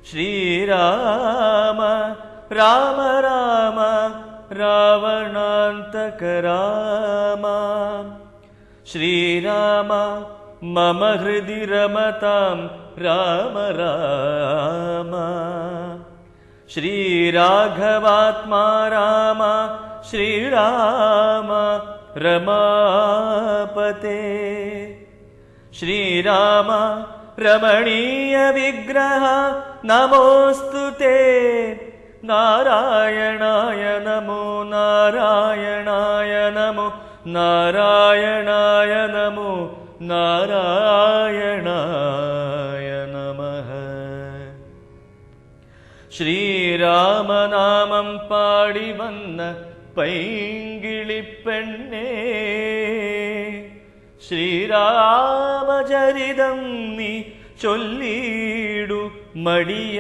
ശ്രീരാമ രാമ രാമ രാവണാന്തക രാമ ശ്രീരാമ മമ ഹൃദി രമതാം രാമ രാമ ശ്രീരാഘവാത്മാ രാമ ശ്രീരാമ രമാപതേ ശ്രീരാമ രമണീയ വിഗ്രഹ നമോസ്തുതേ നാരായണായ നമോ നാരായണായ നമോ നാരായണായ നമോ നാരായണായ നമഃ. ശ്രീരാമനാമം പാടി വന്ന പൈങ്കിളിപ്പെണ്ണേ ശ്രീരാമചരിതം നീ ചൊല്ലിയിടു മടിയ